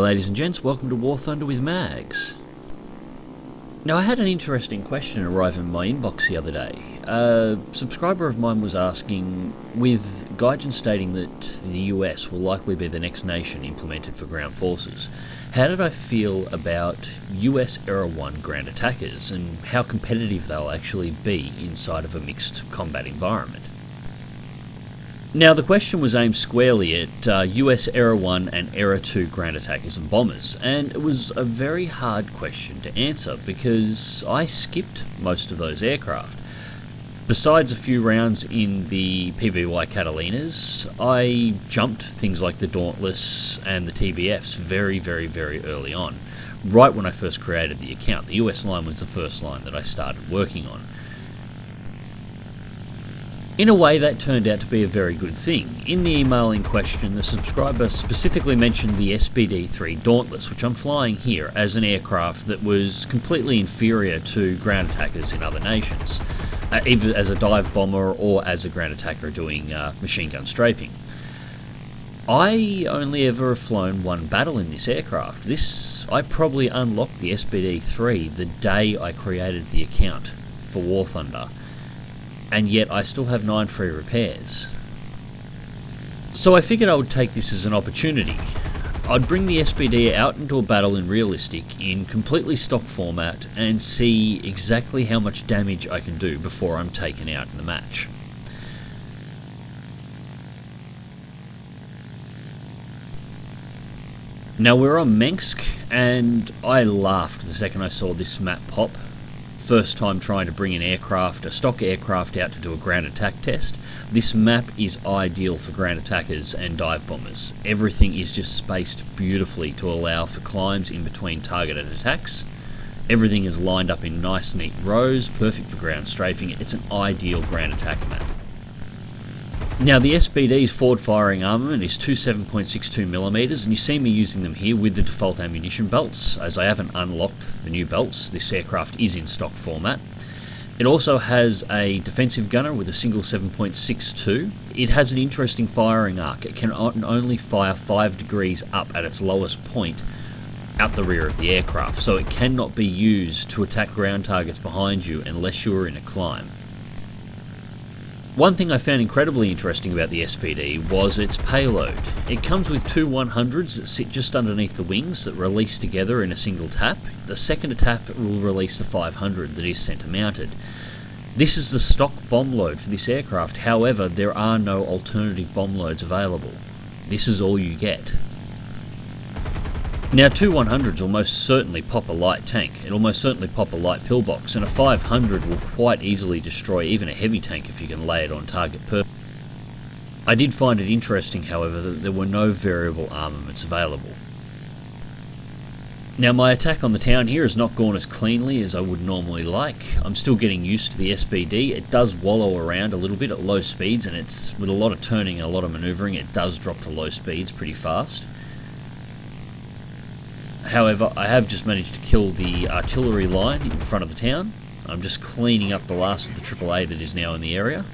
ladies and gents, welcome to War Thunder with Mags. Now I had an interesting question arrive in my inbox the other day. A subscriber of mine was asking, with Gaijin stating that the US will likely be the next nation implemented for ground forces, how did I feel about US Era 1 ground attackers and how competitive they'll actually be inside of a mixed combat environment? Now, the question was aimed squarely at US Era 1 and Era 2 ground attackers and bombers, and it was a very hard question to answer because I skipped most of those aircraft. Besides a few rounds in the PBY Catalinas, I jumped things like the Dauntless and the TBFs very early on, right when I first created the account. The US line was the first line that I started working on. In a way, that turned out to be a very good thing. In the email in question, the subscriber specifically mentioned the SBD-3 Dauntless, which I'm flying here as an aircraft that was completely inferior to ground attackers in other nations, either as a dive bomber or as a ground attacker doing machine gun strafing. I only ever have flown one battle in this aircraft. I probably unlocked the SBD-3 the day I created the account for War Thunder, and yet I still have 9 free repairs. So I figured I would take this as an opportunity. I'd bring the SBD out into a battle in realistic, in completely stock format, and see exactly how much damage I can do before I'm taken out in the match. Now we're on Minsk, and I laughed the second I saw this map pop. First time trying to bring an aircraft, a stock aircraft, out to do a ground attack test. This map is ideal for ground attackers and dive bombers. Everything is just spaced beautifully to allow for climbs in between targeted attacks. Everything is lined up in nice neat rows, perfect for ground strafing. It's an ideal ground attack map. Now the SBD's forward firing armament is two 7.62mm, and you see me using them here with the default ammunition belts, as I haven't unlocked the new belts. This aircraft is in stock format. It also has a defensive gunner with a single 7.62. It has an interesting firing arc. It can only fire 5 degrees up at its lowest point out the rear of the aircraft, so it cannot be used to attack ground targets behind you unless you are in a climb. One thing I found incredibly interesting about the SPD was its payload. It comes with two 100s that sit just underneath the wings that release together in a single tap. The second tap will release the 500 that is centre mounted. This is the stock bomb load for this aircraft, however there are no alternative bomb loads available. This is all you get. Now, two 100s will most certainly pop a light tank, it'll most certainly pop a light pillbox, and a 500 will quite easily destroy even a heavy tank if you can lay it on target perfectly. I did find it interesting, however, that there were no variable armaments available. Now, my attack on the town here has not gone as cleanly as I would normally like. I'm still getting used to the SBD. It does wallow around a little bit at low speeds, and it's with a lot of turning and a lot of manoeuvring, it does drop to low speeds pretty fast. However, I have just managed to kill the artillery line in front of the town. I'm just cleaning up the last of the AAA that is now in the area.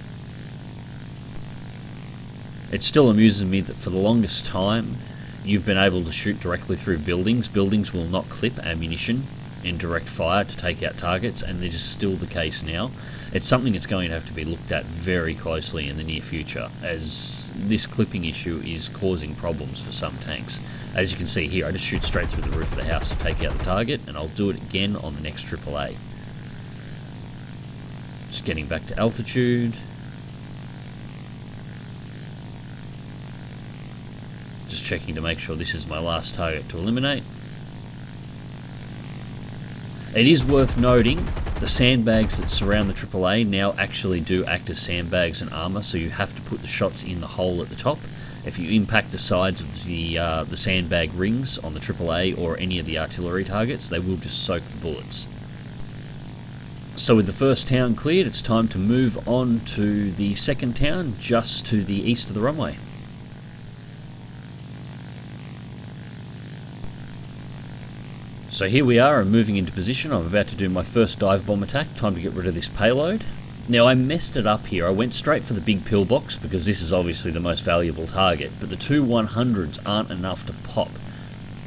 It still amuses me that for the longest time you've been able to shoot directly through buildings. Buildings will not clip ammunition in direct fire to take out targets, and this is still the case now. It's something that's going to have to be looked at very closely in the near future, as this clipping issue is causing problems for some tanks. As you can see here, I just shoot straight through the roof of the house to take out the target, and I'll do it again on the next AAA. Just getting back to altitude. Just checking to make sure this is my last target to eliminate. It is worth noting, the sandbags that surround the AAA now actually do act as sandbags and armour, so you have to put the shots in the hole at the top. If you impact the sides of the sandbag rings on the AAA or any of the artillery targets, they will just soak the bullets. So with the first town cleared, it's time to move on to the second town just to the east of the runway. So here we are, I'm moving into position. I'm about to do my first dive bomb attack. Time to get rid of this payload. Now I messed it up here. I went straight for the big pillbox because this is obviously the most valuable target, but the two 100s aren't enough to pop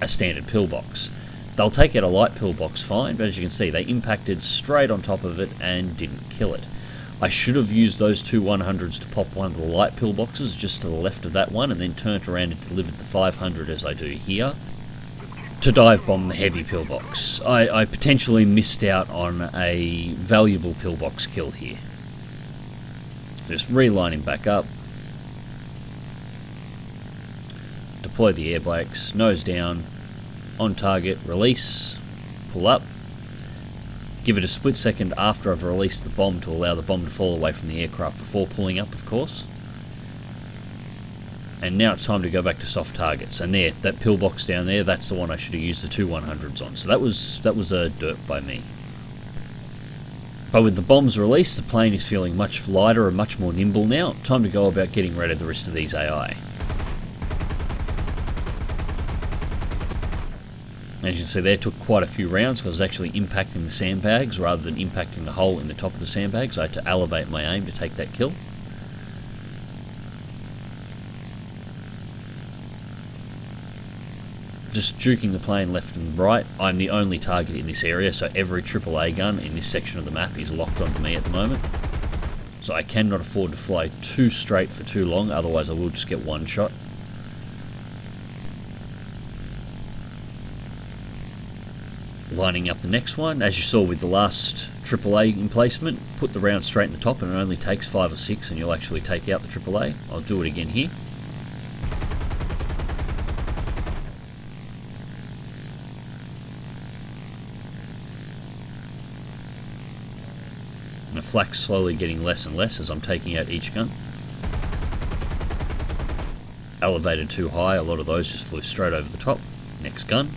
a standard pillbox. They'll take out a light pillbox fine, but as you can see, they impacted straight on top of it and didn't kill it. I should have used those two 100s to pop one of the light pillboxes just to the left of that one, and then turned around and delivered the 500 as I do here, to dive bomb the heavy pillbox. I potentially missed out on a valuable pillbox kill here. Just relining back up. Deploy the air brakes, nose down, on target, release, pull up. Give it a split second after I've released the bomb to allow the bomb to fall away from the aircraft before pulling up, of course. And now it's time to go back to soft targets. And there, that pillbox down there, that's the one I should have used the two 100s on. So that was a dirt by me. But with the bombs released, the plane is feeling much lighter and much more nimble now. Time to go about getting rid of the rest of these AI. As you can see there, took quite a few rounds because I was actually impacting the sandbags rather than impacting the hole in the top of the sandbags. I had to elevate my aim to take that kill. Just juking the plane left and right. I'm the only target in this area, so every AAA gun in this section of the map is locked onto me at the moment. So I cannot afford to fly too straight for too long, otherwise I will just get one shot. Lining up the next one, as you saw with the last AAA emplacement, put the round straight in the top and it only takes 5 or 6 and you'll actually take out the AAA. I'll do it again here. And the flak's slowly getting less and less as I'm taking out each gun. Elevated too high, a lot of those just flew straight over the top. Next gun.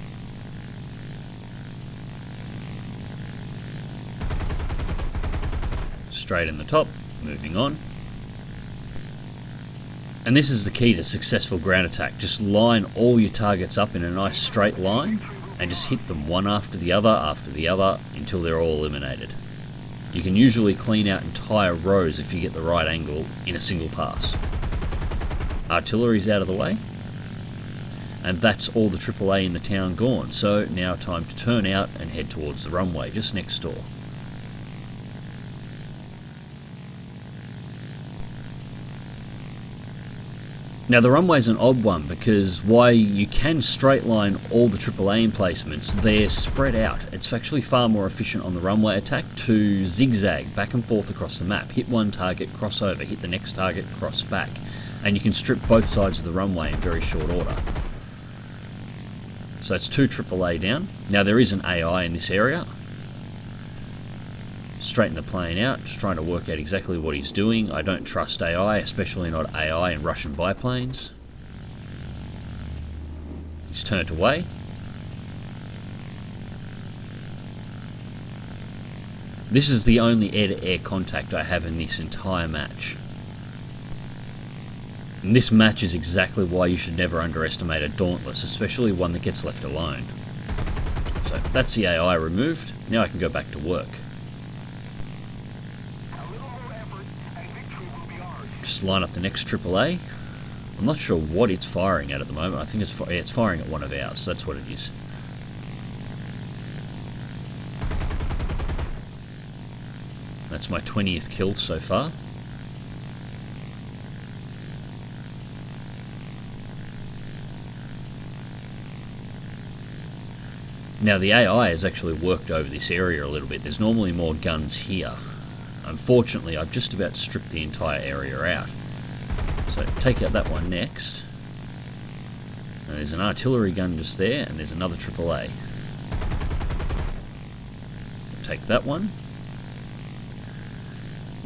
Straight in the top, moving on. And this is the key to successful ground attack. Just line all your targets up in a nice straight line and just hit them one after the other until they're all eliminated. You can usually clean out entire rows if you get the right angle in a single pass. Artillery's out of the way. And that's all the AAA in the town gone. So now time to turn out and head towards the runway just next door. Now the runway's an odd one because while you can straight line all the AAA emplacements, they're spread out. It's actually far more efficient on the runway attack to zigzag back and forth across the map. Hit one target, cross over, hit the next target, cross back. And you can strip both sides of the runway in very short order. So that's 2 AAA down. Now there is an AI in this area. Straighten the plane out, just trying to work out exactly what he's doing. I don't trust AI, especially not AI in Russian biplanes. He's turned away. This is the only air-to-air contact I have in this entire match. And this match is exactly why you should never underestimate a Dauntless, especially one that gets left alone. So that's the AI removed. Now I can go back to work. Just line up the next AAA. I'm not sure what it's firing at the moment. I think it's firing at one of ours. That's what it is. That's my 20th kill so far. Now the AI has actually worked over this area a little bit. There's normally more guns here. Unfortunately, I've just about stripped the entire area out. So take out that one next. And there's an artillery gun just there, and there's another AAA. Take that one.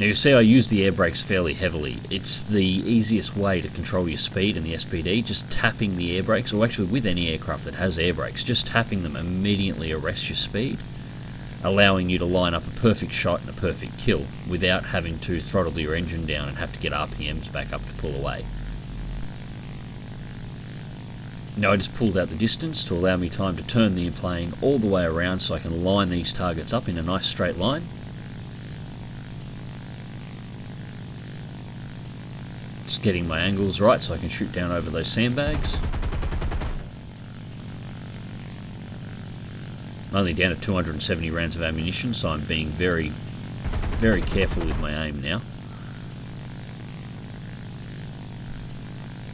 Now you see I use the air brakes fairly heavily. It's the easiest way to control your speed in the SBD, just tapping the air brakes, or actually with any aircraft that has air brakes, just tapping them immediately arrests your speed, allowing you to line up a perfect shot and a perfect kill without having to throttle your engine down and have to get RPMs back up to pull away. Now I just pulled out the distance to allow me time to turn the plane all the way around so I can line these targets up in a nice straight line. Just getting my angles right so I can shoot down over those sandbags. Only down to 270 rounds of ammunition, so I'm being very, very careful with my aim now.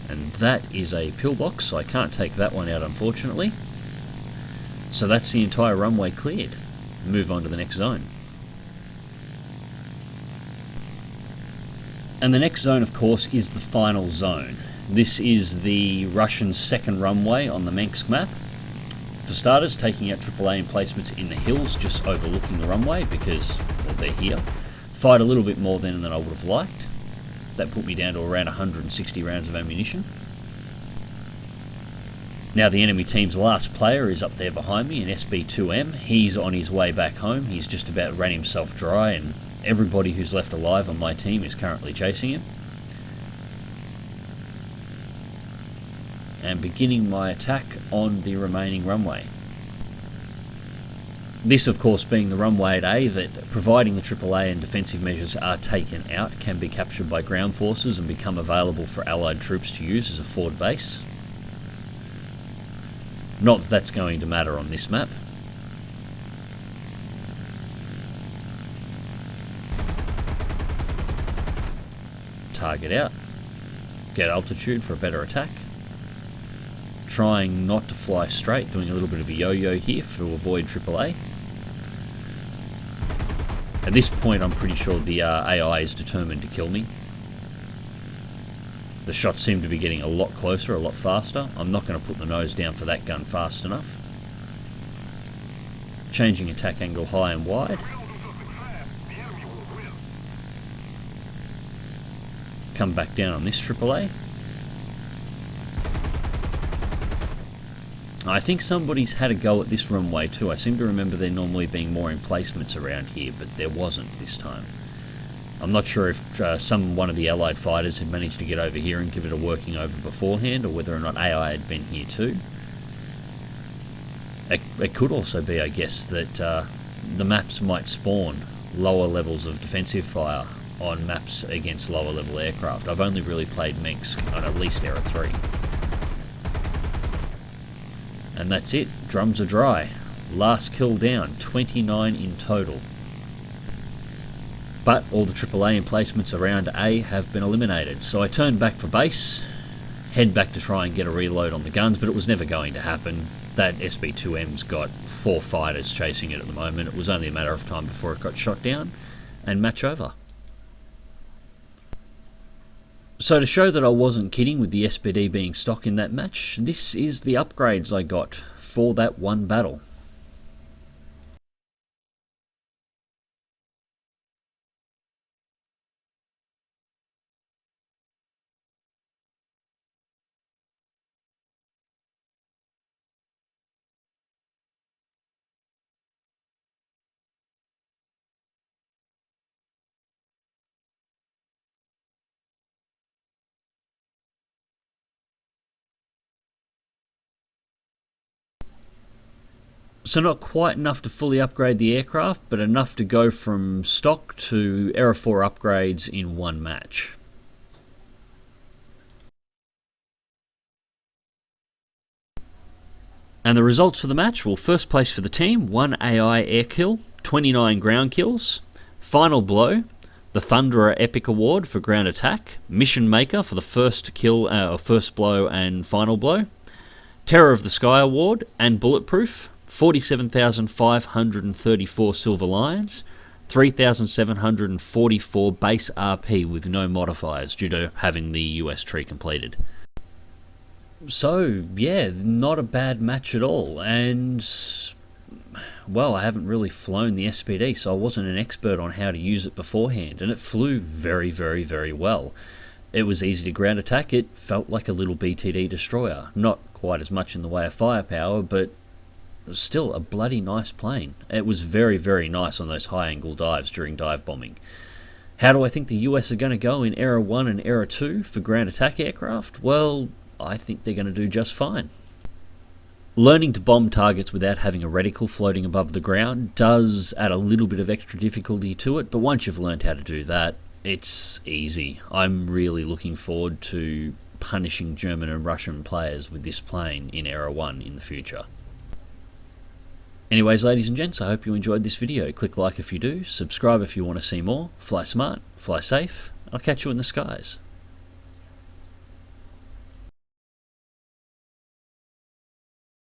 And that is a pillbox, so I can't take that one out unfortunately. So that's the entire runway cleared. Move on to the next zone. And the next zone, of course, is the final zone. This is the Russian second runway on the Minsk map. For starters, taking out AAA emplacements in the hills just overlooking the runway because, well, they're here. Fired a little bit more than I would have liked. That put me down to around 160 rounds of ammunition. Now the enemy team's last player is up there behind me, an SB-2M. He's on his way back home. He's just about ran himself dry, and everybody who's left alive on my team is currently chasing him. And beginning my attack on the remaining runway. This, of course, being the runway at A that, providing the AAA and defensive measures are taken out, can be captured by ground forces and become available for Allied troops to use as a forward base. Not that that's going to matter on this map. Target out. Get altitude for a better attack. Trying not to fly straight, doing a little bit of a yo-yo here to avoid AAA. At this point I'm pretty sure the AI is determined to kill me. The shots seem to be getting a lot closer, a lot faster. I'm not going to put the nose down for that gun fast enough. Changing attack angle high and wide. Come back down on this AAA. I think somebody's had a go at this runway too. I seem to remember there normally being more emplacements around here, but there wasn't this time. I'm not sure if one of the Allied fighters had managed to get over here and give it a working over beforehand, or whether or not AI had been here too. It could also be, I guess, that the maps might spawn lower levels of defensive fire on maps against lower level aircraft. I've only really played Minsk on at least Era 3. And that's it, drums are dry. Last kill down, 29 in total. But all the AAA emplacements around A have been eliminated, so I turned back for base, head back to try and get a reload on the guns, but it was never going to happen. That SB-2M's got 4 fighters chasing it at the moment. It was only a matter of time before it got shot down, and match over. So to show that I wasn't kidding with the SBD being stock in that match, this is the upgrades I got for that one battle. So not quite enough to fully upgrade the aircraft, but enough to go from stock to Era 4 upgrades in one match. And the results for the match, well, first place for the team, 1 AI air kill, 29 ground kills. Final blow, the Thunderer Epic Award for ground attack, Mission Maker for the first kill, first blow and final blow, Terror of the Sky Award, and Bulletproof, 47,534 Silver Lions, 3,744 base RP with no modifiers due to having the US tree completed. So, yeah, not a bad match at all, and, well, I haven't really flown the SBD, so I wasn't an expert on how to use it beforehand, and it flew very, very, very well. It was easy to ground attack. It felt like a little BTD destroyer. Not quite as much in the way of firepower, but still a bloody nice plane. It was very, very nice on those high angle dives during dive bombing. How do I think the US are going to go in Era 1 and Era 2 for ground attack aircraft? Well, I think they're going to do just fine. Learning to bomb targets without having a reticle floating above the ground does add a little bit of extra difficulty to it, but once you've learned how to do that, it's easy. I'm really looking forward to punishing German and Russian players with this plane in Era 1 in the future. Anyways, ladies and gents, I hope you enjoyed this video. Click like if you do, subscribe if you want to see more, fly smart, fly safe, I'll catch you in the skies.